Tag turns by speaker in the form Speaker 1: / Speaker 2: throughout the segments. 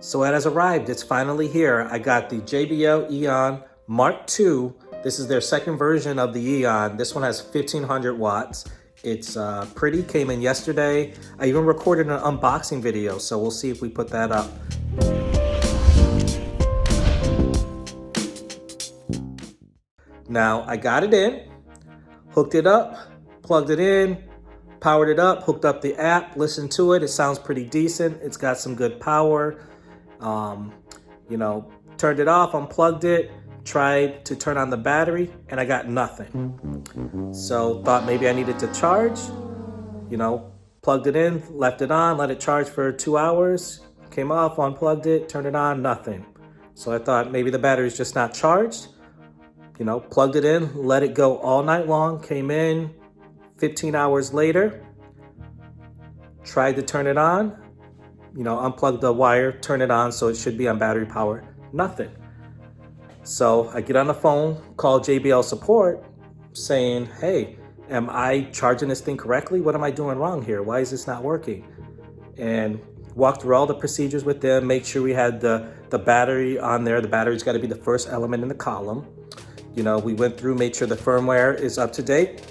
Speaker 1: So it has arrived. It's finally here. I got the JBL EON Mark II. This is their second version of the EON. This one has 1500 watts. It's pretty, came in yesterday. I even recorded an unboxing video, so we'll see if we put that up. Now, I got it in, hooked it up, plugged it in, powered it up, hooked up the app, listened to it. It sounds pretty decent. It's got some good power. Turned it off, unplugged it, tried to turn on the battery, and I got nothing. So thought maybe I needed to charge, plugged it in, left it on, let it charge for 2 hours, came off, unplugged it, turned it on, nothing. So I thought maybe the battery's just not charged, plugged it in, let it go all night long, came in 15 hours later, tried to turn it on, unplug the wire, turn it on, so it should be on battery power, nothing. So I get on the phone, call JBL support saying, hey, am I charging this thing correctly? What am I doing wrong here? Why is this not working? And walk through all the procedures with them, make sure we had the battery on there. The battery's gotta be the first element in the column. We went through, made sure the firmware is up to date.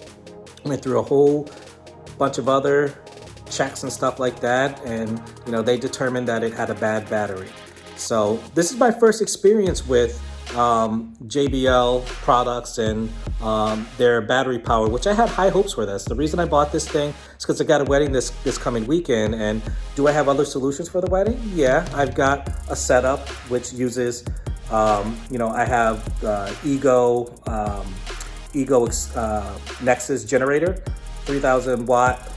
Speaker 1: Went through a whole bunch of other checks and stuff like that, and they determined that it had a bad battery. So this is my first experience with JBL products and their battery power, which I had high hopes for this. The reason I bought this thing is because I got a wedding this coming weekend. And do I have other solutions for the wedding? Yeah, I've got a setup which uses I have Ego Nexus generator, 3000 watt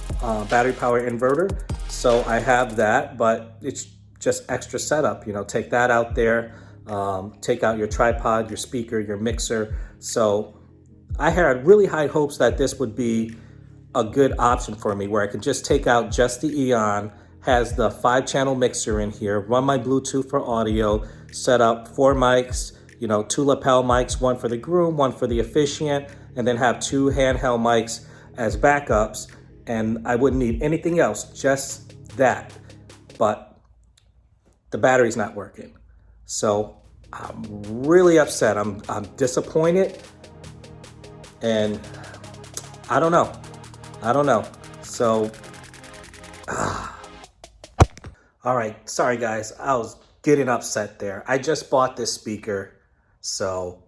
Speaker 1: battery power inverter. So I have that, but it's just extra setup. Take that out there, take out your tripod, your speaker, your mixer. So I had really high hopes that this would be a good option for me, where I could just take out just the EON, has the 5-channel mixer in here, run my Bluetooth for audio, set up 4 mics, 2 lapel mics, one for the groom, one for the officiant, and then have 2 handheld mics as backups, and I wouldn't need anything else, just that. But the battery's not working. So I'm really upset. I'm disappointed, and I don't know. So, all right, sorry guys, I was getting upset there. I just bought this speaker, so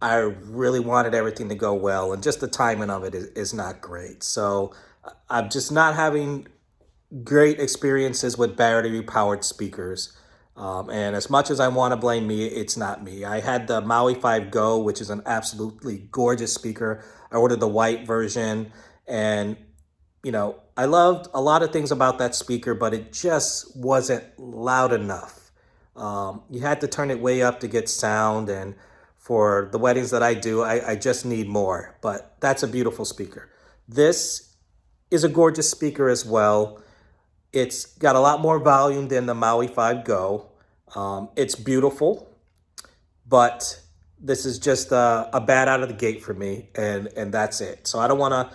Speaker 1: I really wanted everything to go well, and just the timing of it is not great. So I'm just not having great experiences with battery powered speakers. And as much as I want to blame me, it's not me. I had the MKII Go, which is an absolutely gorgeous speaker. I ordered the white version, and I loved a lot of things about that speaker, but it just wasn't loud enough. You had to turn it way up to get sound, and for the weddings that I do, I just need more, but that's a beautiful speaker. This is a gorgeous speaker as well. It's got a lot more volume than the MKII Go. It's beautiful, but this is just a bad out of the gate for me, and that's it. So I don't want to,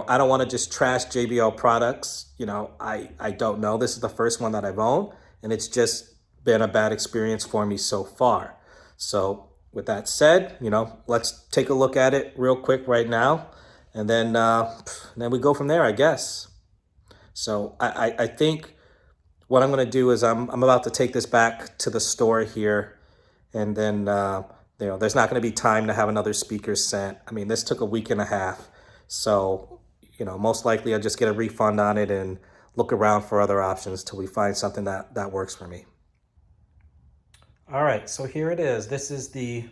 Speaker 1: I don't want to just trash JBL products. I don't know. This is the first one that I've owned, and it's just been a bad experience for me so far. So with that said, let's take a look at it real quick right now, and then we go from there, I guess. So I think what I'm going to do is I'm about to take this back to the store here, and then there's not going to be time to have another speaker sent. I mean, this took a week and a half, so most likely I'll just get a refund on it and look around for other options till we find something that works for me. All right, so here it is. This is the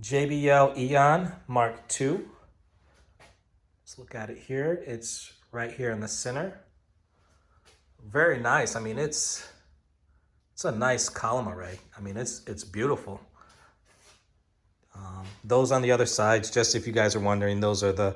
Speaker 1: JBL EON Mark II. Let's look at it here. It's right here in the center. Very nice. I mean, it's a nice column array. I mean, it's beautiful. Those on the other sides, just if you guys are wondering, those are the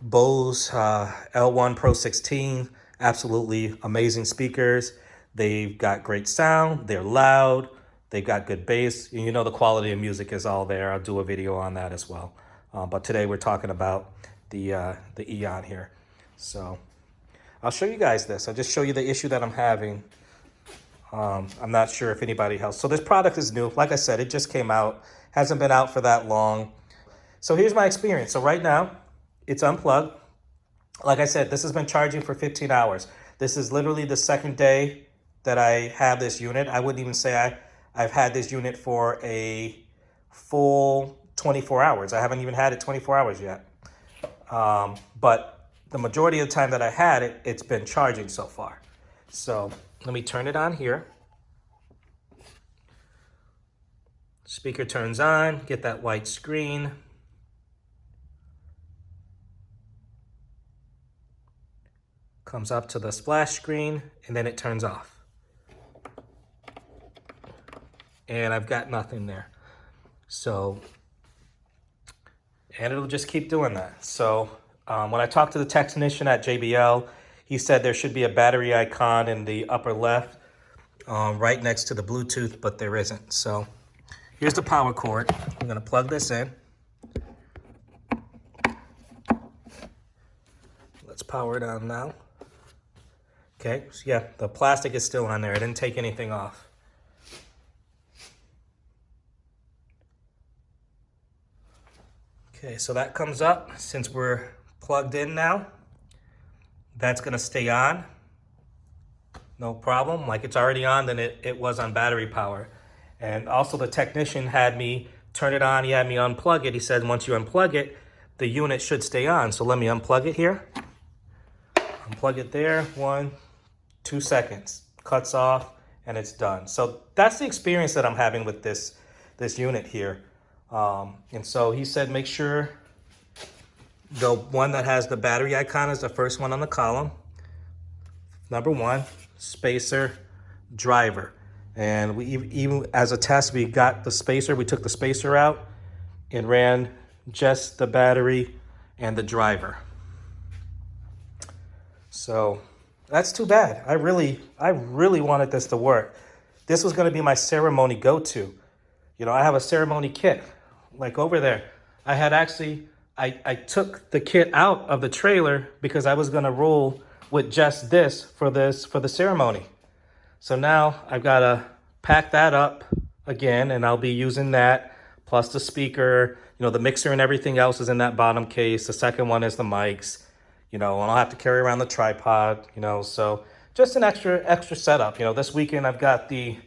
Speaker 1: Bose L1 Pro 16. Absolutely amazing speakers. They've got great sound. They're loud. They've got good bass. And the quality of music is all there. I'll do a video on that as well. But today we're talking about the EON here. So I'll show you guys this. I'll just show you the issue that I'm having. I'm not sure if anybody else. So this product is new. Like I said, it just came out. Hasn't been out for that long. So here's my experience. So right now, it's unplugged. Like I said, this has been charging for 15 hours. This is literally the second day that I have this unit. I wouldn't even say I've had this unit for a full 24 hours. I haven't even had it 24 hours yet. But the majority of the time that I had it, it's been charging so far. So let me turn it on here. Speaker turns on, get that white screen. Comes up to the splash screen, and then it turns off. And I've got nothing there. So, and it'll just keep doing that. So when I talked to the technician at JBL, he said there should be a battery icon in the upper left, right next to the Bluetooth, but there isn't. So here's the power cord. I'm gonna plug this in. Let's power it on now. Okay, so yeah, the plastic is still on there. I didn't take anything off. Okay, so that comes up. Since we're plugged in now, that's gonna stay on. No problem, like it's already on, then it was on battery power. And also the technician had me turn it on, he had me unplug it. He said once you unplug it, the unit should stay on. So let me unplug it here. Unplug it there, 1, 2 seconds, cuts off, and it's done. So that's the experience that I'm having with this unit here. And so he said make sure the one that has the battery icon is the first one on the column. Number 1, spacer, driver. And we even as a test, we got the spacer, we took the spacer out and ran just the battery and the driver. So that's too bad. I really wanted this to work. This was gonna be my ceremony go-to. You know, I have a ceremony kit, like over there. I had actually, I took the kit out of the trailer because I was gonna roll with just this for the ceremony. So now I've gotta pack that up again, and I'll be using that, plus the speaker, you know, the mixer and everything else is in that bottom case. The second one is the mics, you know, and I'll have to carry around the tripod, you know, so just an extra setup. You know, this weekend I've got the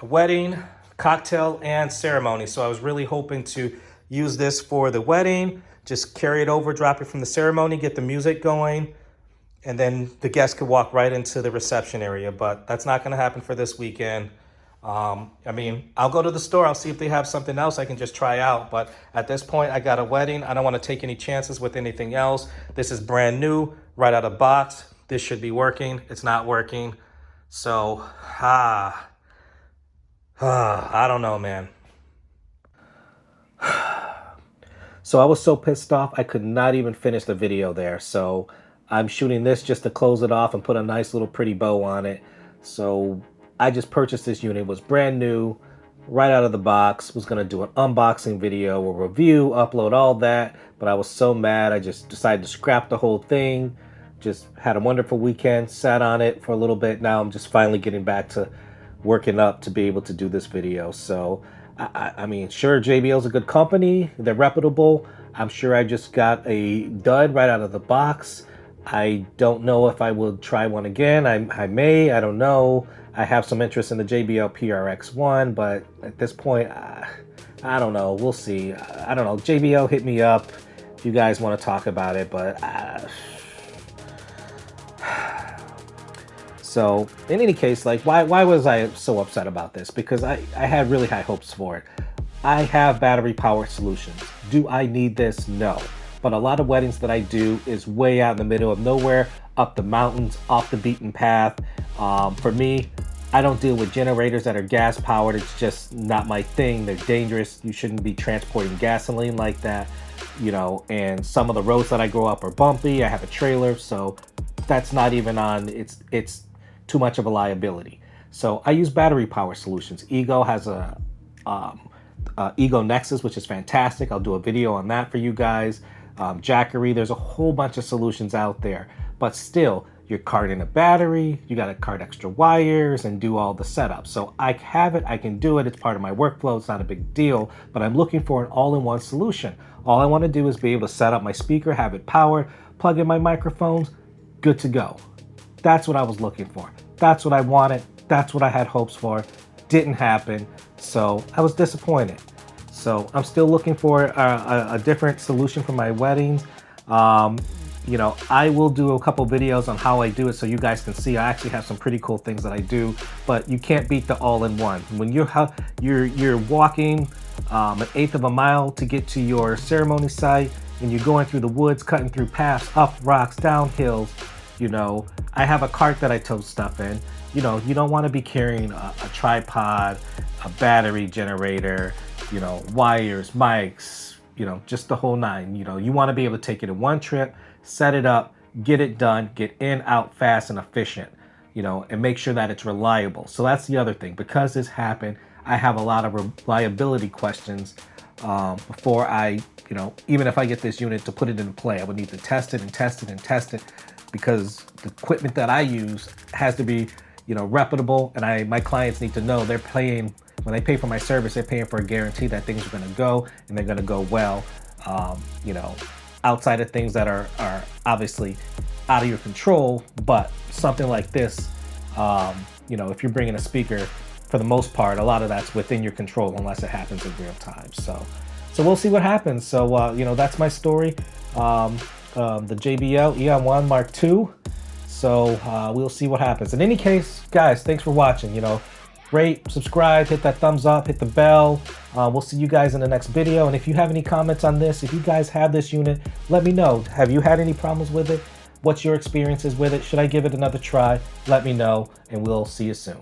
Speaker 1: wedding, cocktail, and ceremony. So I was really hoping to use this for the wedding, just carry it over, drop it from the ceremony, get the music going, and then the guests could walk right into the reception area. But that's not going to happen for this weekend. I mean, I'll go to the store. I'll see if they have something else I can just try out. But at this point, I got a wedding. I don't want to take any chances with anything else. This is brand new, right out of the box. This should be working. It's not working. So, I don't know, man. So I was so pissed off, I could not even finish the video there. So I'm shooting this just to close it off and put a nice little pretty bow on it. So I just purchased this unit. It was brand new, right out of the box. Was gonna do an unboxing video, a review, upload all that, but I was so mad I just decided to scrap the whole thing. Just had a wonderful weekend, sat on it for a little bit. Now I'm just finally getting back to working up to be able to do this video. So I mean, sure, JBL's a good company, they're reputable. I'm sure I just got a dud right out of the box. I don't know if I will try one again. I may, I don't know. I have some interest in the JBL PRX1, but at this point, I don't know. We'll see. I don't know. JBL, hit me up if you guys want to talk about it, but so in any case, like, why was I so upset about this? Because I had really high hopes for it. I have battery power solutions. Do I need this? No. But a lot of weddings that I do is way out in the middle of nowhere, up the mountains, off the beaten path. For me, I don't deal with generators that are gas powered. It's just not my thing. They're dangerous. You shouldn't be transporting gasoline like that, you know, and some of the roads that I grow up are bumpy. I have a trailer, so that's not even on, it's too much of a liability. So I use battery power solutions. Ego has a Ego Nexus, which is fantastic. I'll do a video on that for you guys. Jackery, there's a whole bunch of solutions out there, but still your card in a battery, you got to card extra wires and do all the setup. So I have it, I can do it, it's part of my workflow, it's not a big deal, but I'm looking for an all-in-one solution. All I want to do is be able to set up my speaker, have it powered, plug in my microphones, good to go. That's what I was looking for. That's what I wanted. That's what I had hopes for. Didn't happen, so I was disappointed. So I'm still looking for a different solution for my weddings. You know, I will do a couple videos on how I do it so you guys can see. I actually have some pretty cool things that I do, but you can't beat the all-in-one. When you're walking an eighth of a mile to get to your ceremony site, and you're going through the woods, cutting through paths, up rocks, down hills, you know, I have a cart that I tote stuff in. You know, you don't want to be carrying a tripod, a battery generator, you know, wires, mics, you know, just the whole nine. You know, you want to be able to take it in one trip, set it up, get it done, get in, out fast and efficient, you know, and make sure that it's reliable. So that's the other thing. Because this happened, I have a lot of reliability questions before I, you know, even if I get this unit to put it into play, I would need to test it and test it and test it, because the equipment that I use has to be, you know, reputable, and my clients need to know they're paying, when they pay for my service, they're paying for a guarantee that things are going to go and they're going to go well. You know, outside of things that are obviously out of your control, but something like this, you know, if you're bringing a speaker, for the most part, a lot of that's within your control unless it happens in real time. So we'll see what happens. So, you know, that's my story. The JBL EON 1 Mark II. So we'll see what happens. In any case, guys, thanks for watching. You know, rate, subscribe, hit that thumbs up, hit the bell. We'll see you guys in the next video. And if you have any comments on this, if you guys have this unit, let me know. Have you had any problems with it? What's your experiences with it? Should I give it another try? Let me know, and we'll see you soon.